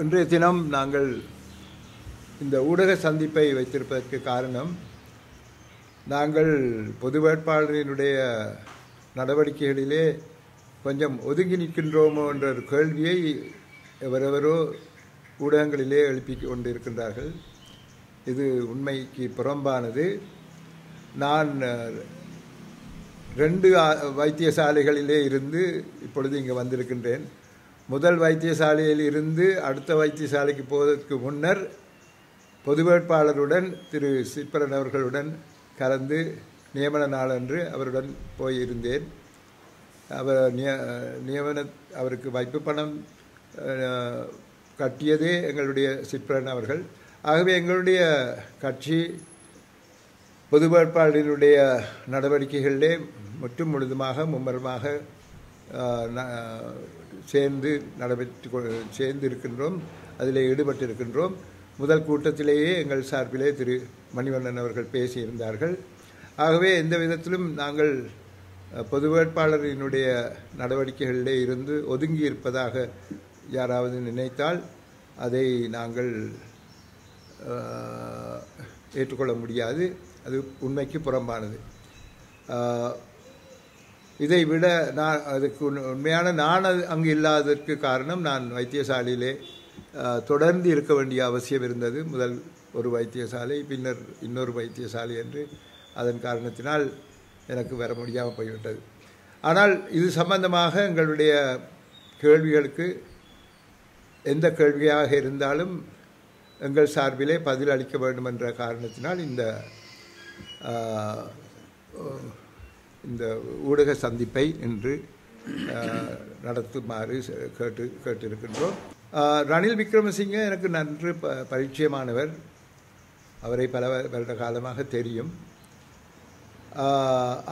இன்றைய தினம் நாங்கள் இந்த ஊடக சந்திப்பை வைத்திருப்பதற்கு காரணம், நாங்கள் பொது வேட்பாளரினுடைய நடவடிக்கைகளிலே கொஞ்சம் ஒதுங்கி நிற்கின்றோமோ என்ற ஒரு கேள்வியை எவரெவரோ ஊடகங்களிலே எழுப்பி கொண்டிருக்கின்றார்கள். இது உண்மைக்கு புறம்பானது. நான் 2 வைத்தியசாலைகளிலே இருந்து இப்பொழுது இங்கே வந்திருக்கின்றேன். முதல் வைத்தியசாலையில் இருந்து அடுத்த வைத்தியசாலைக்கு போவதற்கு முன்னர் பொது வேட்பாளருடன் திரு சிற்பரன் அவர்களுடன் கலந்து நியமன நாளன்று அவருடன் போயிருந்தேன். அவருக்கு வைப்பு பணம் கட்டியதே எங்களுடைய சிற்பரன் அவர்கள். ஆகவே எங்களுடைய கட்சி பொது வேட்பாளரினுடைய நடவடிக்கைகளிலே முற்றும் முழுதுமாக மும்மரமாக சேர்ந்து இருக்கின்றோம், அதில் ஈடுபட்டிருக்கின்றோம். முதல் கூட்டத்திலேயே எங்கள் சார்பிலே திரு மணிவண்ணன் அவர்கள் பேசியிருந்தார்கள். ஆகவே எந்த விதத்திலும் நாங்கள் பொது வேட்பாளரினுடைய நடவடிக்கைகளிலே இருந்து ஒதுங்கி இருப்பதாக யாராவது நினைத்தால் அதை நாங்கள் ஏற்றுக்கொள்ள முடியாது. அது உண்மைக்கு புறம்பானது. இதை விட அதுக்கு உண்மையான நான் அங்கு இல்லாததற்கு காரணம், நான் வைத்தியசாலையிலே தொடர்ந்து இருக்க வேண்டிய அவசியம் இருந்தது. முதல் ஒரு வைத்தியசாலை, பின்னர் இன்னொரு வைத்தியசாலை என்று அதன் காரணத்தினால் எனக்கு வர முடியாமல் போய்விட்டது. ஆனால் இது சம்பந்தமாக எங்களுடைய கேள்விகளுக்கு எந்த கேள்வியாக இருந்தாலும் எங்கள் சார்பிலே பதில் அளிக்க வேண்டும் என்ற காரணத்தினால் இந்த ஊடக சந்திப்பை இன்று நடத்துமாறு கேட்டிருக்கின்றோம். ரணில் விக்ரமசிங்கே எனக்கு நன்று பரிச்சயமானவர். அவரை பல வருட காலமாக தெரியும்.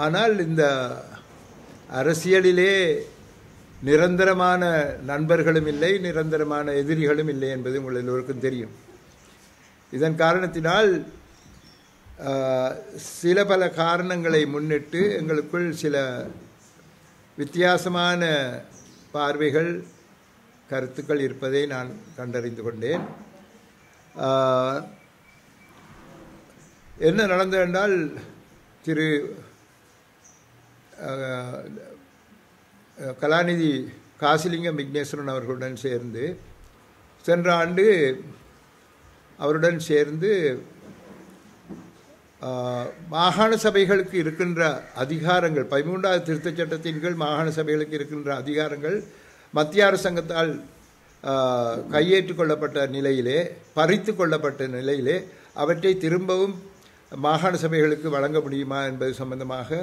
ஆனால் இந்த அரசியலிலே நிரந்தரமான நண்பர்களும் இல்லை, நிரந்தரமான எதிரிகளும் இல்லை என்பது உங்கள் எல்லோருக்கும் தெரியும். இதன் காரணத்தினால் சில பல காரணங்களை முன்னிட்டு எங்களுக்குள் சில வித்தியாசமான பார்வைகள், கருத்துக்கள் இருப்பதை நான் கண்டறிந்து கொண்டேன். என்ன நடந்தது என்றால், திரு கலாநிதி காசிலிங்கம் விக்னேஸ்வரன் அவர்களுடன் சேர்ந்து சென்ற ஆண்டு அவருடன் சேர்ந்து மாகாண சபைகளுக்கு இருக்கின்ற அதிகாரங்கள், 13வது திருத்தச் சட்டத்தின் கீழ் மாகாண சபைகளுக்கு இருக்கின்ற அதிகாரங்கள் மத்திய அரசாங்கத்தால் கையேற்றுக் கொள்ளப்பட்ட நிலையிலே, பறித்து கொள்ளப்பட்ட நிலையிலே அவற்றை திரும்பவும் மாகாண சபைகளுக்கு வழங்க முடியுமா என்பது சம்பந்தமாக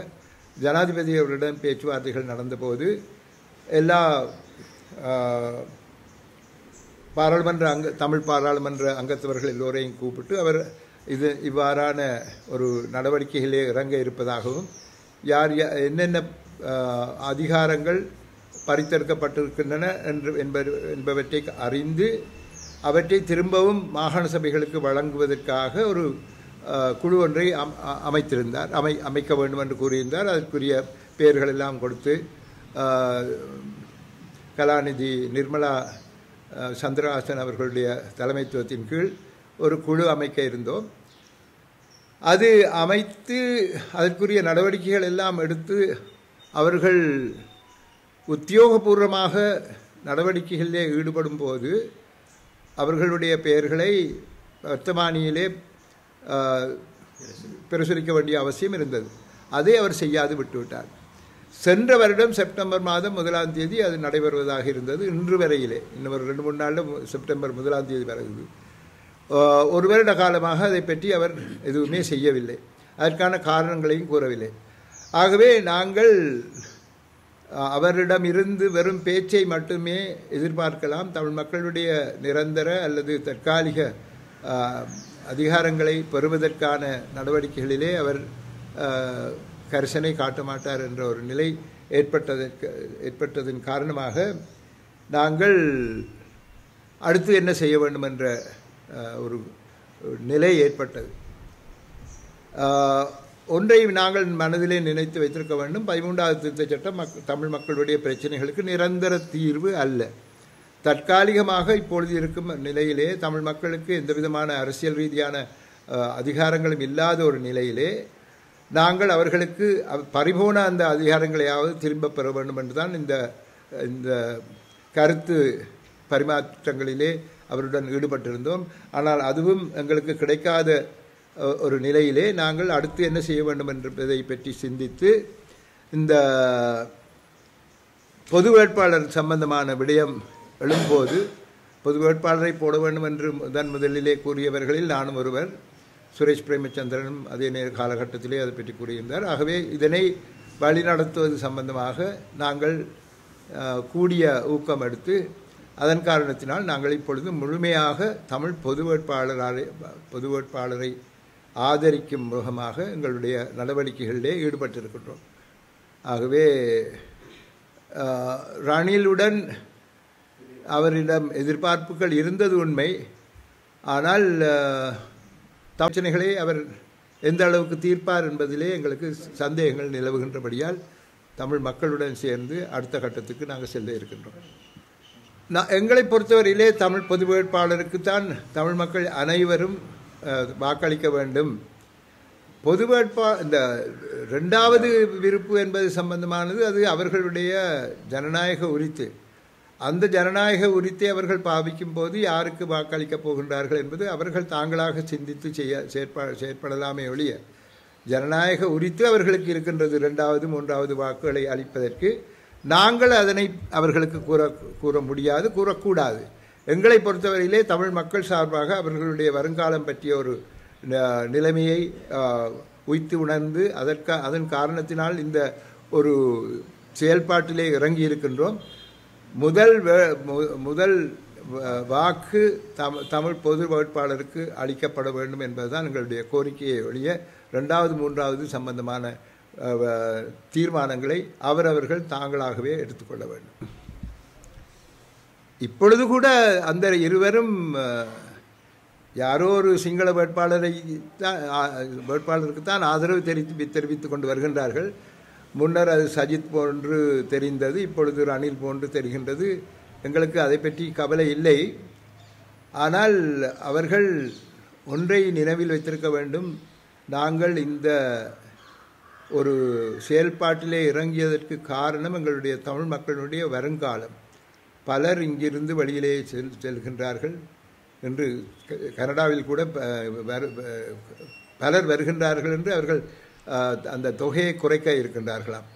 ஜனாதிபதி அவருடன் பேச்சுவார்த்தைகள் நடந்தபோது எல்லா தமிழ் பாராளுமன்ற அங்கத்தவர்கள் எல்லோரையும் கூப்பிட்டு அவர் இவ்வாறான ஒரு நடவடிக்கைகளே இறங்க இருப்பதாகவும், யார் என்னென்ன அதிகாரங்கள் பறித்தெடுக்கப்பட்டிருக்கின்றன என்பவற்றை அறிந்து அவற்றை திரும்பவும் மாகாண சபைகளுக்கு வழங்குவதற்காக ஒரு குழு ஒன்றை அமைக்க வேண்டும் என்று கூறியிருந்தார். அதற்குரிய பெயர்கள் எல்லாம் கொடுத்து கலாநிதி நிர்மலா சந்திரஹாசன் அவர்களுடைய தலைமைத்துவத்தின் கீழ் ஒரு குழு அமைக்க இருந்தோம். அது அமைத்து அதற்குரிய நடவடிக்கைகள் எல்லாம் எடுத்து அவர்கள் உத்தியோகபூர்வமாக நடவடிக்கைகளிலே ஈடுபடும் போது அவர்களுடைய பெயர்களை வர்த்தமானியிலே பிரசுரிக்க வேண்டிய அவசியம் இருந்தது. அதை அவர் செய்யாது விட்டுவிட்டார். சென்ற வருடம் செப்டம்பர் மாதம் 1ஆம் தேதி அது நடைபெறுவதாக இருந்தது. இன்று வரையிலே இன்னும் ஒரு 2-3 நாளில் செப்டம்பர் 1ஆம் தேதி வருகிறது. ஒரு வருட காலமாக அதை பற்றி அவர் எதுவுமே செய்யவில்லை. அதற்கான காரணங்களையும் கூறவில்லை. ஆகவே நாங்கள் அவரிடம் இருந்து வெறும் பேச்சை மட்டுமே எதிர்பார்க்கலாம். தமிழ் மக்களுடைய நிரந்தர அல்லது தற்காலிக அதிகாரங்களை பெறுவதற்கான நடவடிக்கைகளிலே அவர் கரிசனை காட்ட மாட்டார் என்ற ஒரு நிலை ஏற்பட்டதன் காரணமாக நாங்கள் அடுத்து என்ன செய்ய வேண்டும் என்ற ஒரு நிலை ஏற்பட்டது. ஒன்றை நாங்கள் மனதிலே நினைத்து வைத்திருக்க வேண்டும். 13வது திருத்தச் சட்டம் தமிழ் மக்களுடைய பிரச்சனைகளுக்கு நிரந்தர தீர்வு அல்ல. தற்காலிகமாக இப்பொழுது இருக்கும் நிலையிலே தமிழ் மக்களுக்கு எந்த விதமான அரசியல் ரீதியான அதிகாரங்களும் இல்லாத ஒரு நிலையிலே நாங்கள் அவர்களுக்கு பரிபூர்ண அந்த அதிகாரங்களையாவது திரும்ப பெற வேண்டும் என்றுதான் இந்த கருத்து பரிமாற்றங்களிலே அவருடன் ஈடுபட்டிருந்தோம். ஆனால் அதுவும் எங்களுக்கு கிடைக்காத ஒரு நிலையிலே நாங்கள் அடுத்து என்ன செய்ய வேண்டும் என்பதை பற்றி சிந்தித்து இந்த பொது வேட்பாளர் சம்பந்தமான விடயம் எழும்போது பொது வேட்பாளரை போட வேண்டும் என்று முதலிலே கூறியவர்களில் நானும் ஒருவர், சுரேஷ் பிரேமச்சந்திரனும் அதே காலகட்டத்திலே அதை பற்றி கூறியிருந்தார். ஆகவே இதனை வழிநடத்துவது சம்பந்தமாக நாங்கள் கூடிய ஊக்கம் எடுத்து அதன் காரணத்தினால் நாங்கள் இப்பொழுது முழுமையாக தமிழ் பொது வேட்பாளரை ஆதரிக்கும் முகமாக எங்களுடைய நடவடிக்கைகளிலே ஈடுபட்டிருக்கின்றோம். ஆகவே ரணிலுடன் அவரிடம் எதிர்பார்ப்புகள் இருந்தது உண்மை. ஆனால் பிரச்சனைகளை அவர் எந்த அளவுக்கு தீர்ப்பார் என்பதிலே எங்களுக்கு சந்தேகங்கள் நிலவுகின்றபடியால் தமிழ் மக்களுடன் சேர்ந்து அடுத்த கட்டத்துக்கு நாங்கள் செல்ல இருக்கின்றோம். எங்களை பொறுத்தவரையிலே தமிழ் பொது வேட்பாளருக்குத்தான் தமிழ் மக்கள் அனைவரும் வாக்களிக்க வேண்டும். பொது இந்த ரெண்டாவது விருப்பு என்பது சம்பந்தமானது அது அவர்களுடைய ஜனநாயக உரித்து. அந்த ஜனநாயக உரித்தை அவர்கள் பாவிக்கும் போது யாருக்கு வாக்களிக்கப் போகின்றார்கள் என்பது அவர்கள் தாங்களாக சிந்தித்து செயற்படலாமே ஒழிய ஜனநாயக உரித்து அவர்களுக்கு இருக்கின்றது. இரண்டாவது மூன்றாவது வாக்குகளை அளிப்பதற்கு நாங்கள் அதனை அவர்களுக்கு கூற முடியாது, கூறக்கூடாது. எங்களை பொறுத்தவரையிலே தமிழ் மக்கள் சார்பாக அவர்களுடைய வருங்காலம் பற்றிய ஒரு நிலைமையை உய்த்து உணர்ந்து அதன் காரணத்தினால் இந்த ஒரு செயல்பாட்டிலே இறங்கி இருக்கின்றோம். முதல் வாக்கு தமிழ் பொது வேட்பாளருக்கு அளிக்கப்பட வேண்டும் என்பதுதான் எங்களுடைய கோரிக்கையை ஒழிய இரண்டாவது மூன்றாவது சம்பந்தமான தீர்மானங்களை அவரவர்கள் தாங்களாகவே எடுத்துக்கொள்ள வேண்டும். இப்பொழுது கூட அந்த இருவரும் யாரோ ஒரு சிங்கள வேட்பாளருக்கு தான் ஆதரவு தெரிவித்துக் கொண்டு வருகின்றார்கள். முன்னர் அது சஜித் போன்று தெரிந்தது, இப்பொழுது ரணில் போன்று தெரிகின்றது. எங்களுக்கு அதை பற்றி கவலை இல்லை. ஆனால் அவர்கள் ஒன்றை நினைவில் வைத்திருக்க வேண்டும். நாங்கள் இந்த ஒரு செயல்பாட்டிலே இறங்கியதற்கு காரணம் எங்களுடைய தமிழ் மக்களுடைய வருங்காலம். பலர் இங்கிருந்து வெளியிலே செல்கின்றார்கள் என்று கனடாவில் கூட பலர் வருகின்றார்கள் என்று அவர்கள் அந்த தொகையை குறைக்க இருக்கின்றார்களாம்.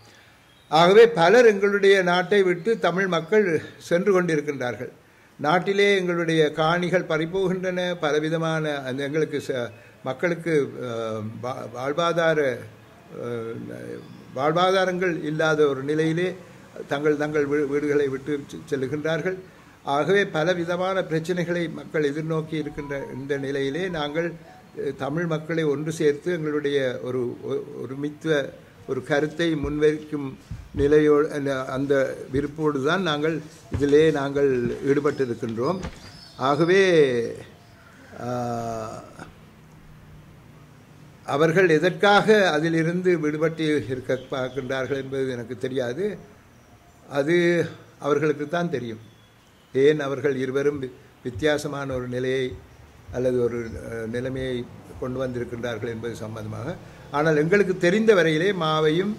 ஆகவே பலர் எங்களுடைய நாட்டை விட்டு தமிழ் மக்கள் சென்று கொண்டிருக்கின்றார்கள். நாட்டிலே எங்களுடைய காணிகள் பறிபோகின்றன. பலவிதமான எங்களுக்கு மக்களுக்கு வாழ்வாதாரங்கள் இல்லாத ஒரு நிலையிலே தங்கள் வீடுகளை விட்டு செல்லுகின்றார்கள். ஆகவே பலவிதமான பிரச்சனைகளை மக்கள் எதிர்நோக்கி இருக்கின்ற இந்த நிலையிலே நாங்கள் தமிழ் மக்களை ஒன்று சேர்த்து எங்களுடைய ஒருமித்த ஒரு கருத்தை முன்வைக்கும் நிலையோடு அந்த விருப்போடு தான் நாங்கள் இதிலே ஈடுபட்டிருக்கின்றோம். ஆகவே அவர்கள் எதற்காக அதிலிருந்து விடுபட்டு இருக்க பார்க்கின்றார்கள் என்பது எனக்கு தெரியாது. அது அவர்களுக்கு தான் தெரியும். ஏன் அவர்கள் இருவரும் வித்தியாசமான ஒரு நிலையை அல்லது ஒரு நிலைமையை கொண்டு வந்திருக்கின்றார்கள் என்பது சம்பந்தமாக. ஆனால் எங்களுக்கு தெரிந்த வரையிலே மாவையும்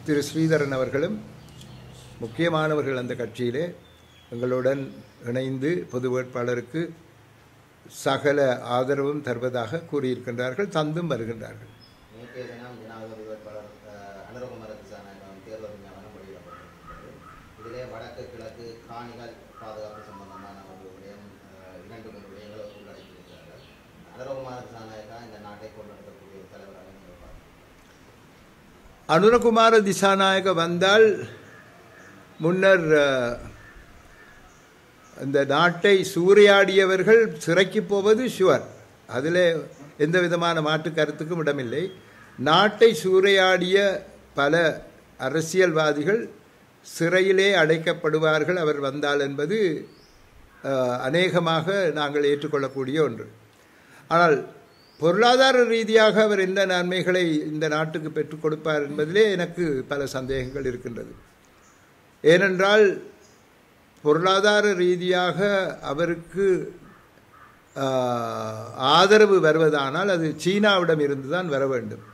திரு ஸ்ரீதரன் அவர்களும் முக்கியமானவர்கள் அந்த கட்சியிலே எங்களுடன் இணைந்து பொது வேட்பாளருக்கு சகல ஆதரவும் தருவதாக கூறியிருக்கின்றார்கள், தந்தும் வருகின்றார்கள். அனுரகுமார திசாநாயக வந்தால் முன்னர் இந்த நாட்டை சூறையாடியவர்கள் சிறைக்கு போவது ஷுவர், அதில் எந்த விதமான மாற்று கருத்துக்கும் இடமில்லை. நாட்டை சூறையாடிய பல அரசியல்வாதிகள் சிறையிலே அடைக்கப்படுவார்கள் அவர் வந்தால் என்பது அநேகமாக நாங்கள் ஏற்றுக்கொள்ளக்கூடிய ஒன்று. ஆனால் பொருளாதார ரீதியாக அவர் எந்த நன்மைகளை இந்த நாட்டுக்கு பெற்றுக் கொடுப்பார் என்பதிலே எனக்கு பல சந்தேகங்கள் இருக்கின்றது. ஏனென்றால் பொருளாதார ரீதியாக அவருக்கு ஆதரவு வருவதானால் அது சீனாவிடம் இருந்து தான் வர வேண்டும்.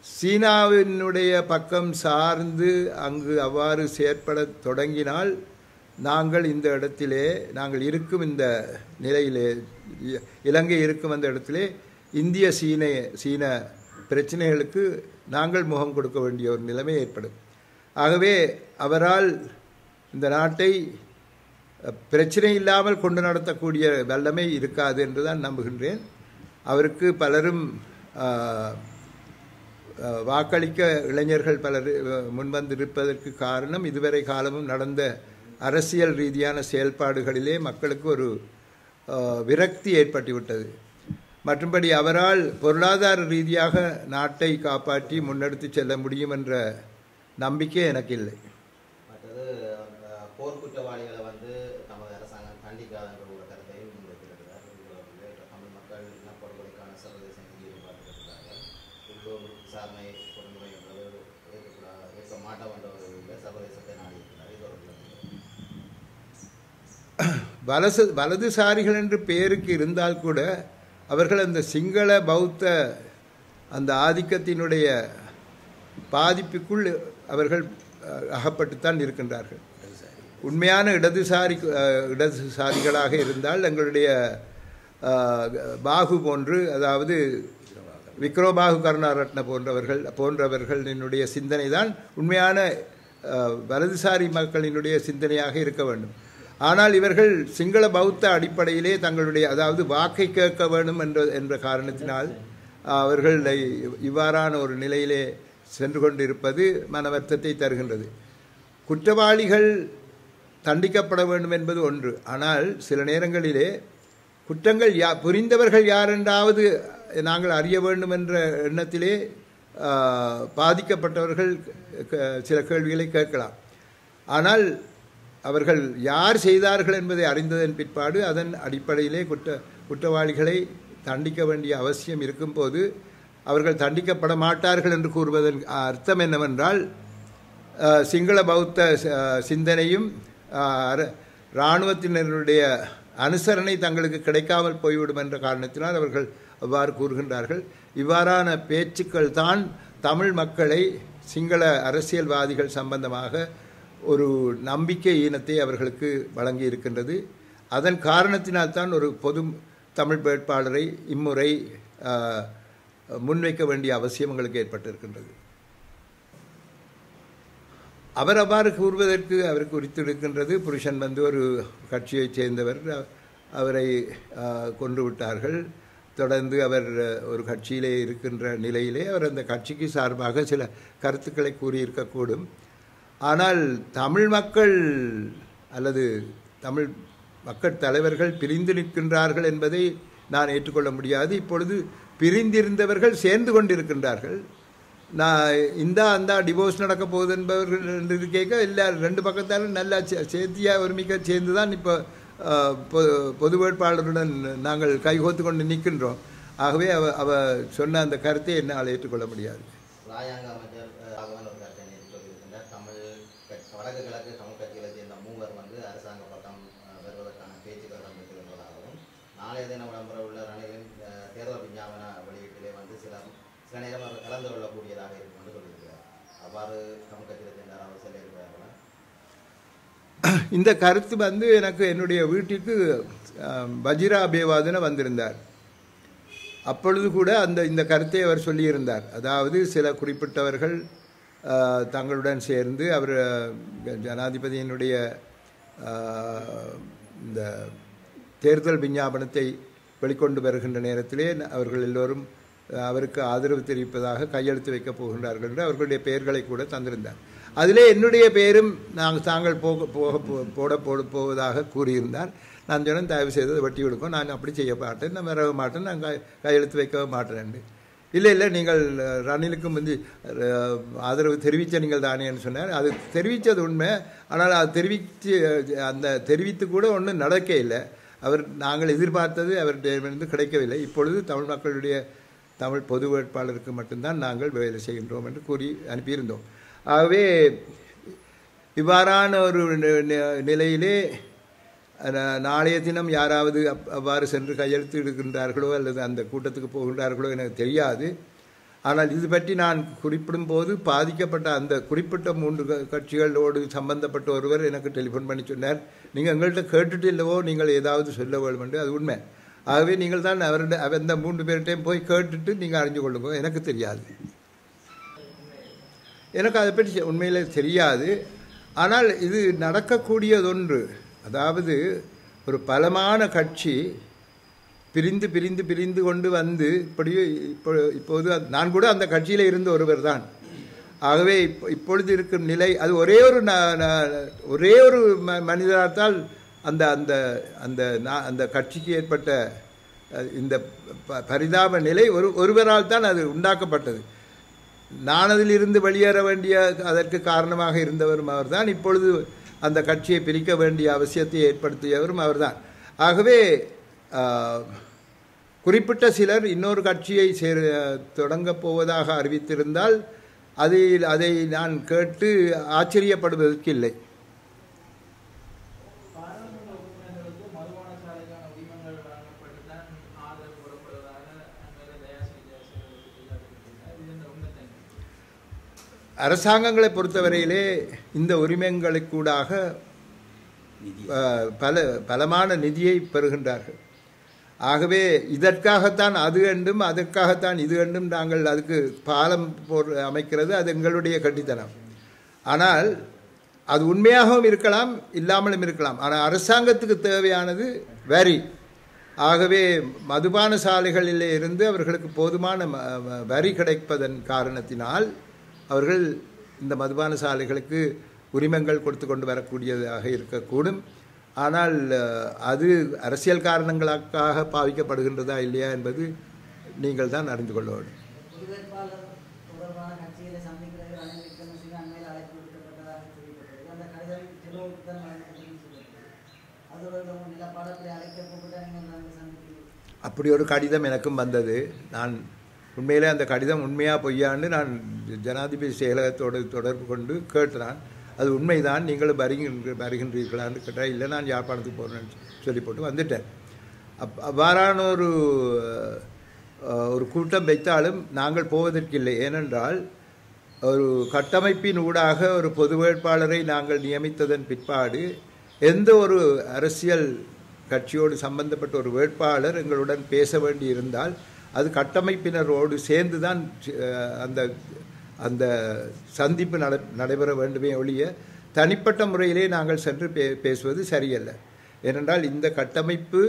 சீனாவினுடைய பக்கம் சார்ந்து அங்கு அவ்வாறு செயற்பட தொடங்கினால் நாங்கள் இந்த இடத்திலே, நாங்கள் இருக்கும் இந்த நிலையிலே, இலங்கை இருக்கும் அந்த இடத்திலே இந்திய சீன பிரச்சனைகளுக்கு நாங்கள் முகம் கொடுக்க வேண்டிய ஒரு நிலைமை ஏற்படும். ஆகவே அவரால் இந்த நாட்டை பிரச்சனை இல்லாமல் கொண்டு நடத்தக்கூடிய வல்லமை இருக்காது என்று தான் நம்புகின்றேன். அவருக்கு பலரும் வாக்களிக்க இளைஞர்கள் பலர் முன்வந்திருப்பதற்கு காரணம் இதுவரை காலமும் நடந்த அரசியல் ரீதியான செயல்பாடுகளிலே மக்களுக்கு ஒரு விரக்தி ஏற்பட்டுவிட்டது. மற்றும்படி அவரால் பொருளாதார ரீதியாக நாட்டை காப்பாற்றி முன்னெடுத்து செல்ல முடியும் என்ற நம்பிக்கை எனக்கு இல்லை. மற்றது போர்க்குற்றவாளிகளை வந்து நமது அரசாங்கம் கண்டிக்காத என்ற ஒரு கருத்தையும் முன்வைத்திருக்கிறார். தமிழ் மக்கள் இனப்படுகொலைக்கான சர்வதேச நீதியை பார்த்திருக்கிறார்கள். உள்ளூர் விசாரணை பொறிமுறை என்பது ஏற்க மாட்டோம் என்ற ஒரு சர்வதேசத்தை நாடியிருக்கிறார். இது ஒரு வலதுசாரிகள் என்று பெயருக்கு இருந்தால் கூட அவர்கள் அந்த சிங்கள பௌத்த அந்த ஆதிக்கத்தினுடைய பாதிப்புக்குள் அவர்கள் அகப்பட்டுத்தான் இருக்கின்றார்கள். உண்மையான இடதுசாரிகளாக இருந்தால் எங்களுடைய பாகு போன்று, அதாவது விக்ரோபாகு கருணாரட்ன போன்றவர்களினுடைய சிந்தனை தான் உண்மையான வலதுசாரி மக்களினுடைய சிந்தனையாக இருக்க வேண்டும். ஆனால் இவர்கள் சிங்கள பௌத்த அடிப்படையிலே தங்களுடைய, அதாவது வாக்கை கேட்க வேண்டும் என்ற காரணத்தினால் அவர்கள் இவ்வாறான ஒரு நிலையிலே சென்று கொண்டிருப்பது மன வருத்தத்தை தருகின்றது. குற்றவாளிகள் தண்டிக்கப்பட வேண்டும் என்பது ஒன்று. ஆனால் சில நேரங்களிலே குற்றங்கள் புரிந்தவர்கள் யாரென்றாவது நாங்கள் அறிய வேண்டும் என்ற எண்ணத்திலே பாதிக்கப்பட்டவர்கள் சில கேள்விகளை கேட்கலாம். ஆனால் அவர்கள் யார் செய்தார்கள் என்பதை அறிந்ததன் பிற்பாடு அதன் அடிப்படையிலே குற்றவாளிகளை தண்டிக்க வேண்டிய அவசியம் இருக்கும்போது அவர்கள் தண்டிக்கப்பட மாட்டார்கள் என்று கூறுவதன் அர்த்தம் என்னவென்றால், சிங்கள பௌத்த சிந்தனையும் இராணுவத்தினருடைய அனுசரணை தங்களுக்கு கிடைக்காமல் போய்விடும் என்ற காரணத்தினால் அவர்கள் அவ்வாறு கூறுகின்றார்கள். இவ்வாறான பேச்சுக்கள் தான் தமிழ் மக்களை சிங்கள அரசியல்வாதிகள் சம்பந்தமாக ஒரு நம்பிக்கை ஈனத்தை அவர்களுக்கு வழங்கி இருக்கின்றது. அதன் காரணத்தினால்தான் ஒரு பொது தமிழ் வேட்பாளரை இம்முறை முன்வைக்க வேண்டிய அவசியம் எங்களுக்கு ஏற்பட்டிருக்கின்றது. அவர் அவ்வாறு கூறுவதற்கு அவருக்கு உரித்திருக்கின்றது. புருஷன் வந்து ஒரு கட்சியைச் சேர்ந்தவர், அவரை கொன்று விட்டார்கள். தொடர்ந்து அவர் ஒரு கட்சியிலே இருக்கின்ற நிலையிலே அவர் அந்த கட்சிக்கு சார்பாக சில கருத்துக்களை கூறியிருக்கக்கூடும். ஆனால் தமிழ் மக்கள் அல்லது தமிழ் மக்கள் தலைவர்கள் பிரிந்து நிற்கின்றார்கள் என்பதை நான் ஏற்றுக்கொள்ள முடியாது. இப்பொழுது பிரிந்திருந்தவர்கள் சேர்ந்து கொண்டிருக்கின்றார்கள். நான் அந்த டிவோர்ஸ் நடக்க போகுது என்பவர்கள் என்று கேட்க இல்லை, ரெண்டு பக்கத்தாலும் நல்லா சேர்த்தியாக ஒருமிக்க சேர்ந்து தான் இப்போ பொது வேட்பாளருடன் நாங்கள் கைகோத்து கொண்டு நிற்கின்றோம். ஆகவே அவ சொன்ன அந்த கருத்தை என்னால் ஏற்றுக்கொள்ள முடியாது. ராஜாங்க அமைச்சர் ராகவன் ஒரு கருத்தை சொல்லியிருக்கின்றார். வடக்கு கிழக்கு தமிழ் கட்சிகளை சேர்ந்த மூவர் வந்து அரசாங்க பக்கம் வருவதற்கான பேச்சுக்கள் இடம்பெற்றிருப்பதாகவும், நாளைய தினம் விளம்பர உள்ள ரணிலின் தேர்தல் விஞ்ஞாபன வெளியீட்டிலே வந்து சில நேரம் அவர் கலந்து கொள்ளக்கூடியதாக இருக்கும் என்று சொல்லியிருக்கிறார். அவ்வாறு தமிழ் கட்சிகளை சேர்ந்த அவர் சொல்லியிருக்கிறார்களா? இந்த கருத்து வந்து எனக்கு என்னுடைய வீட்டிற்கு வஜிரா அபேவாதன வந்திருந்தார். அப்பொழுது கூட இந்த கருத்தை அவர் சொல்லியிருந்தார். அதாவது சில குறிப்பிட்டவர்கள் தங்களுடன் சேர்ந்து அவர் ஜனாதிபதியினுடைய இந்த தேர்தல் விஞ்ஞாபனத்தை வெளிக்கொண்டு வருகின்ற நேரத்திலே அவர்கள் எல்லோரும் அவருக்கு ஆதரவு தெரிவிப்பதாக கையெழுத்து வைக்கப் போகின்றார்கள் என்று அவர்களுடைய பெயர்களை கூட தந்திருந்தார். அதிலே என்னுடைய பெயரும் தாங்கள் போவதாக கூறியிருந்தார். நான் சொன்னேன், தயவு செய்து வெட்டி கொடுக்கும், நான் அப்படி செய்ய மாட்டேன், நான் வரவே மாட்டேன், நான் கையெழுத்து வைக்கவே மாட்டேன். இல்லை நீங்கள் ரணிலுக்கு முந்தி ஆதரவு தெரிவித்த நீங்கள் தானேன்னு சொன்னார். அது தெரிவித்தது உண்மை. ஆனால் அது தெரிவித்து கூட ஒன்றும் நடக்க இல்லை. நாங்கள் எதிர்பார்த்தது அவரிடமிருந்து கிடைக்கவில்லை. இப்பொழுது தமிழ் மக்களுடைய தமிழ் பொது வேட்பாளருக்கு மட்டும்தான் நாங்கள் வேலை செய்கின்றோம் என்று கூறி அனுப்பியிருந்தோம். ஆகவே இவ்வாறான ஒரு நிலையிலே நாளைய தினம் யாராவது அவ்வாறு சென்று கையெழுத்து எடுக்கின்றார்களோ அல்லது அந்த கூட்டத்துக்கு போகின்றார்களோ எனக்கு தெரியாது. ஆனால் இது பற்றி நான் குறிப்பிடும் போது பாதிக்கப்பட்ட அந்த குறிப்பிட்ட 3 கட்சிகளோடு சம்பந்தப்பட்ட ஒருவர் எனக்கு டெலிஃபோன் பண்ணி சொன்னார், நீங்கள் எங்கள்கிட்ட கேட்டுட்டு இல்லவோ நீங்கள் ஏதாவது சொல்ல வேண்டும் என்று. அது உண்மை. ஆகவே நீங்கள் தான் அந்த 3 பேர்கிட்டையும் போய் கேட்டுட்டு நீங்கள் அறிஞ்சு கொள்ளுங்க. எனக்கு தெரியாது, எனக்கு அதை பற்றி உண்மையிலே தெரியாது. ஆனால் இது நடக்கக்கூடியதொன்று. அதாவது ஒரு பலமான கட்சி பிரிந்து பிரிந்து பிரிந்து கொண்டு வந்து இப்போது நான் கூட அந்த கட்சியில் இருந்த ஒருவர் தான். ஆகவே இப்பொழுது இருக்கும் நிலை அது ஒரே ஒரு மனிதரால் அந்த அந்த அந்த அந்த கட்சிக்கு ஏற்பட்ட இந்த பரிதாப நிலை ஒருவரால் தான் அது உண்டாக்கப்பட்டது. நான் அதிலிருந்து வெளியேற வேண்டிய அதற்கு காரணமாக இருந்தவரும் அவர்தான். இப்பொழுது அந்த கட்சியை பிரிக்க வேண்டிய அவசியத்தை ஏற்படுத்தியவரும் அவர்தான். ஆகவே குறிப்பிட்ட சிலர் இன்னொரு கட்சியை தொடங்கப் போவதாக அறிவித்திருந்தால் அதை நான் கேட்டு ஆச்சரியப்படுவதற்கு இல்லை. அரசாங்கங்களை பொறுத்தவரையிலே இந்த உரிமைகளுக்கூடாக பலமான நிதியை பெறுகின்றார்கள். ஆகவே இதற்காகத்தான் அது என்றும் அதற்காகத்தான் இது என்றும் நாங்கள் அதுக்கு பாலம் அமைக்கிறது அது எங்களுடைய கட்டித்தனம். ஆனால் அது உண்மையாகவும் இருக்கலாம், இல்லாமலும் இருக்கலாம். ஆனால் அரசாங்கத்துக்கு தேவையானது வரி. ஆகவே மதுபான சாலைகளிலே இருந்து அவர்களுக்கு போதுமான வரி கிடைப்பதன் காரணத்தினால் அவர்கள் இந்த மதுபான சாலைகளுக்கு உரிமங்கள் கொடுத்து கொண்டு வரக்கூடியதாக இருக்கக்கூடும். ஆனால் அது அரசியல் காரணங்களுக்காக பாவிக்கப்படுகின்றதா இல்லையா என்பது நீங்கள் தான் அறிந்து கொள்ள வேண்டும். அப்படி ஒரு கடிதம் எனக்கும் வந்தது. நான் உண்மையிலே அந்த கடிதம் உண்மையாக பொய்யான்னு நான் ஜனாதிபதி செயலகத்தோடு தொடர்பு கொண்டு கேட்டான். அது உண்மைதான், நீங்களும் வருகின்றீர்களான்னு கேட்டால் இல்லை நான் யாழ்ப்பாணத்துக்கு போகிறேன்னு சொல்லி போட்டு வந்துட்டேன். அவ்வாறான ஒரு கூட்டம் வைத்தாலும் நாங்கள் போவதற்கில்லை. ஏனென்றால் ஒரு கட்டமைப்பின் ஊடாக ஒரு பொது வேட்பாளரை நாங்கள் நியமித்ததன் பிற்பாடு எந்த ஒரு அரசியல் கட்சியோடு சம்பந்தப்பட்ட ஒரு வேட்பாளர் எங்களுடன் பேச வேண்டி இருந்தால் அது கட்டமைப்பினரோடு சேர்ந்து தான் அந்த அந்த சந்திப்பு நடைபெற வேண்டுமே ஒழிய தனிப்பட்ட முறையிலே நாங்கள் சென்று பேசுவது சரியல்ல. ஏனென்றால் இந்த கட்டமைப்பு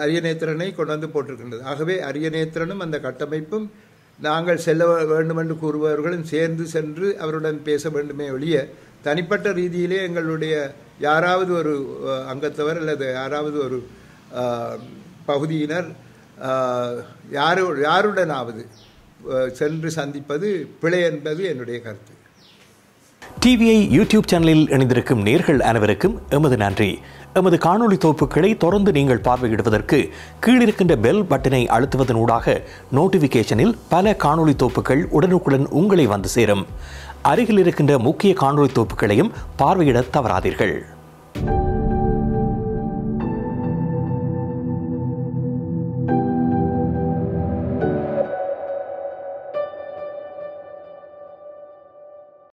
அரியநேத்திரனை கொண்டு வந்து போட்டிருக்கின்றது. ஆகவே அரியநேத்திரனும் அந்த கட்டமைப்பும் நாங்கள் செல்ல வேண்டும் என்று கூறுபவர்களும் சேர்ந்து சென்று அவருடன் பேச வேண்டுமே ஒழிய தனிப்பட்ட ரீதியிலே எங்களுடைய யாராவது ஒரு அங்கத்தவர் அல்லது யாராவது ஒரு பகுதியினர் யாருடனாவது சென்று சந்திப்பது பிழை என்பது என்னுடைய கருத்து. டிவிஐ யூடியூப் சேனலில் இணைந்திருக்கும் நேர்கள் அனைவருக்கும் எமது நன்றி. எமது காணொளி தொகுப்புகளை தொடர்ந்து நீங்கள் பார்வையிடுவதற்கு கீழிருக்கின்ற பெல் பட்டனை அழுத்துவதன் ஊடாக நோட்டிபிகேஷனில் பல காணொளி தொகுப்புகள் உடனுக்குடன் உங்களை வந்து சேரும். அருகில் இருக்கின்ற முக்கிய காணொளி தொகுப்புகளையும் பார்வையிட தவறாதீர்கள்.